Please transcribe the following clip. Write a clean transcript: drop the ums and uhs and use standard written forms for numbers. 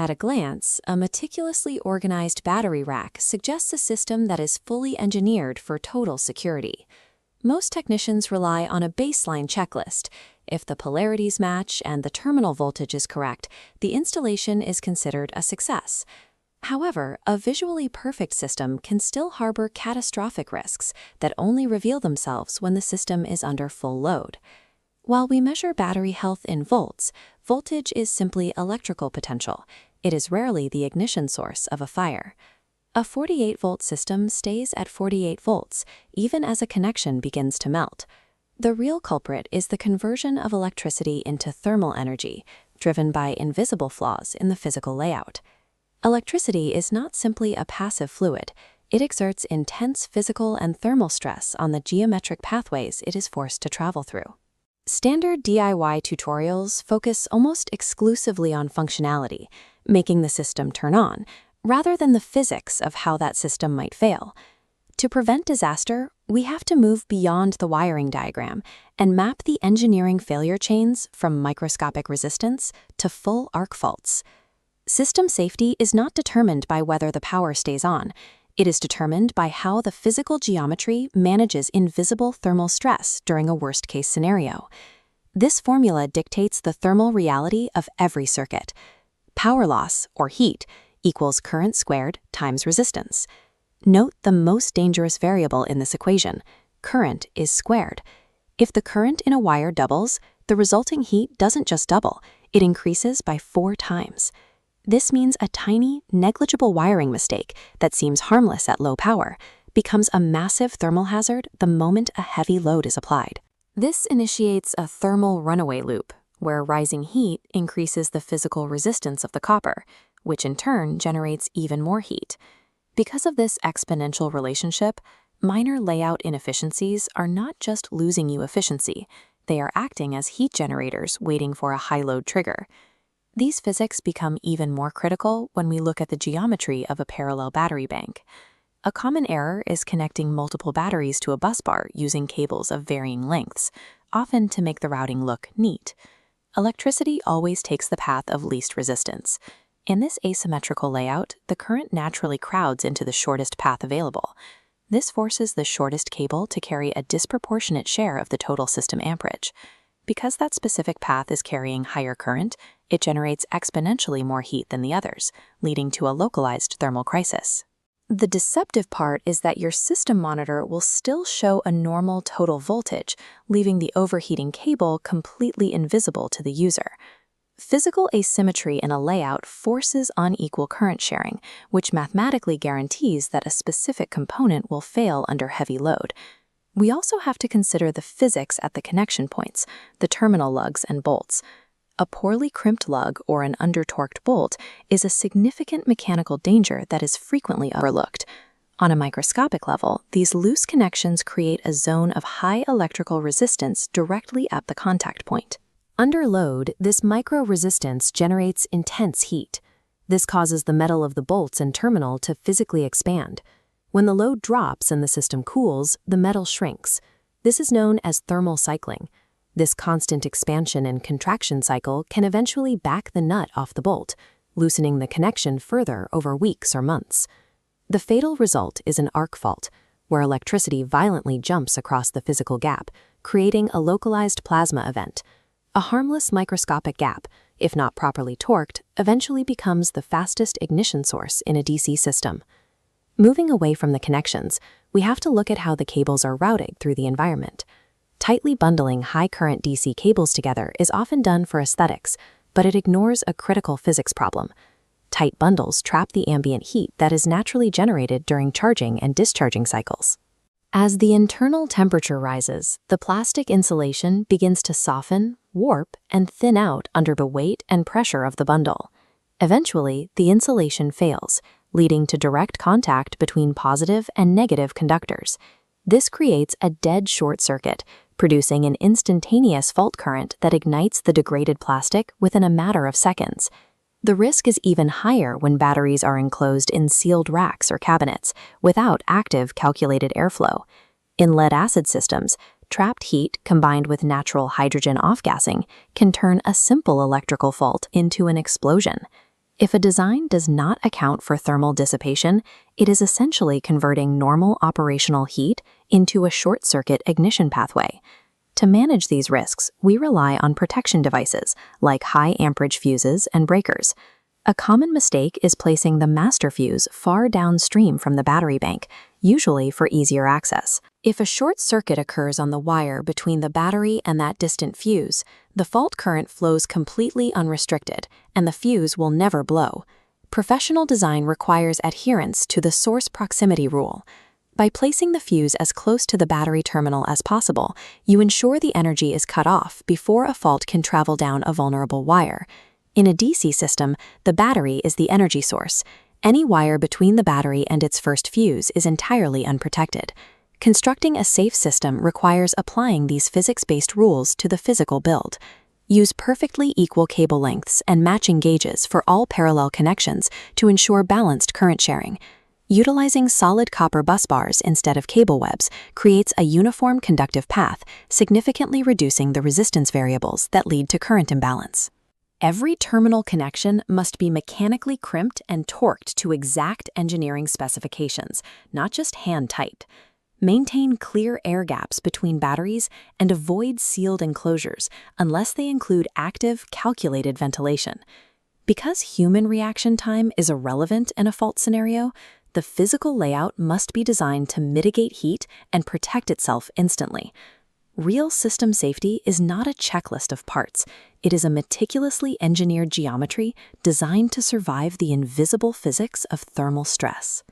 At a glance, a meticulously organized battery rack suggests a system that is fully engineered for total security. Most technicians rely on a baseline checklist. If the polarities match and the terminal voltage is correct, the installation is considered a success. However, a visually perfect system can still harbor catastrophic risks that only reveal themselves when the system is under full load. While we measure battery health in volts, voltage is simply electrical potential. It is rarely the ignition source of a fire. A 48-volt system stays at 48 volts, even as a connection begins to melt. The real culprit is the conversion of electricity into thermal energy, driven by invisible flaws in the physical layout. Electricity is not simply a passive fluid. It exerts intense physical and thermal stress on the geometric pathways it is forced to travel through. Standard DIY tutorials focus almost exclusively on functionality, making the system turn on, rather than the physics of how that system might fail. To prevent disaster, we have to move beyond the wiring diagram and map the engineering failure chains from microscopic resistance to full arc faults. System safety is not determined by whether the power stays on. It is determined by how the physical geometry manages invisible thermal stress during a worst-case scenario. This formula dictates the thermal reality of every circuit. Power loss, or heat, equals current squared times resistance. Note the most dangerous variable in this equation. Current is squared. If the current in a wire doubles, the resulting heat doesn't just double, it increases by 4 times. This means a tiny, negligible wiring mistake that seems harmless at low power becomes a massive thermal hazard the moment a heavy load is applied. This initiates a thermal runaway loop, where rising heat increases the physical resistance of the copper, which in turn generates even more heat. Because of this exponential relationship, minor layout inefficiencies are not just losing you efficiency, they are acting as heat generators waiting for a high-load trigger. These physics become even more critical when we look at the geometry of a parallel battery bank. A common error is connecting multiple batteries to a busbar using cables of varying lengths, often to make the routing look neat. Electricity always takes the path of least resistance. In this asymmetrical layout, the current naturally crowds into the shortest path available. This forces the shortest cable to carry a disproportionate share of the total system amperage. Because that specific path is carrying higher current, it generates exponentially more heat than the others, leading to a localized thermal crisis. The deceptive part is that your system monitor will still show a normal total voltage, leaving the overheating cable completely invisible to the user. Physical asymmetry in a layout forces unequal current sharing, which mathematically guarantees that a specific component will fail under heavy load. We also have to consider the physics at the connection points, the terminal lugs and bolts. A poorly crimped lug or an under-torqued bolt is a significant mechanical danger that is frequently overlooked. On a microscopic level, these loose connections create a zone of high electrical resistance directly at the contact point. Under load, this micro-resistance generates intense heat. This causes the metal of the bolts and terminal to physically expand. When the load drops and the system cools, the metal shrinks. This is known as thermal cycling. This constant expansion and contraction cycle can eventually back the nut off the bolt, loosening the connection further over weeks or months. The fatal result is an arc fault, where electricity violently jumps across the physical gap, creating a localized plasma event. A harmless microscopic gap, if not properly torqued, eventually becomes the fastest ignition source in a DC system. Moving away from the connections, we have to look at how the cables are routed through the environment. Tightly bundling high-current DC cables together is often done for aesthetics, but it ignores a critical physics problem. Tight bundles trap the ambient heat that is naturally generated during charging and discharging cycles. As the internal temperature rises, the plastic insulation begins to soften, warp, and thin out under the weight and pressure of the bundle. Eventually, the insulation fails, leading to direct contact between positive and negative conductors. This creates a dead short circuit, producing an instantaneous fault current that ignites the degraded plastic within a matter of seconds. The risk is even higher when batteries are enclosed in sealed racks or cabinets, without active calculated airflow. In lead-acid systems, trapped heat combined with natural hydrogen off-gassing can turn a simple electrical fault into an explosion. If a design does not account for thermal dissipation, it is essentially converting normal operational heat into a short-circuit ignition pathway. To manage these risks, we rely on protection devices like high-amperage fuses and breakers. A common mistake is placing the master fuse far downstream from the battery bank, usually for easier access. If a short circuit occurs on the wire between the battery and that distant fuse, the fault current flows completely unrestricted, and the fuse will never blow. Professional design requires adherence to the source proximity rule. By placing the fuse as close to the battery terminal as possible, you ensure the energy is cut off before a fault can travel down a vulnerable wire. In a DC system, the battery is the energy source. Any wire between the battery and its first fuse is entirely unprotected. Constructing a safe system requires applying these physics-based rules to the physical build. Use perfectly equal cable lengths and matching gauges for all parallel connections to ensure balanced current sharing. Utilizing solid copper bus bars instead of cable webs creates a uniform conductive path, significantly reducing the resistance variables that lead to current imbalance. Every terminal connection must be mechanically crimped and torqued to exact engineering specifications, not just hand-tight. Maintain clear air gaps between batteries and avoid sealed enclosures unless they include active, calculated ventilation. Because human reaction time is irrelevant in a fault scenario, the physical layout must be designed to mitigate heat and protect itself instantly. Real system safety is not a checklist of parts. It is a meticulously engineered geometry designed to survive the invisible physics of thermal stress.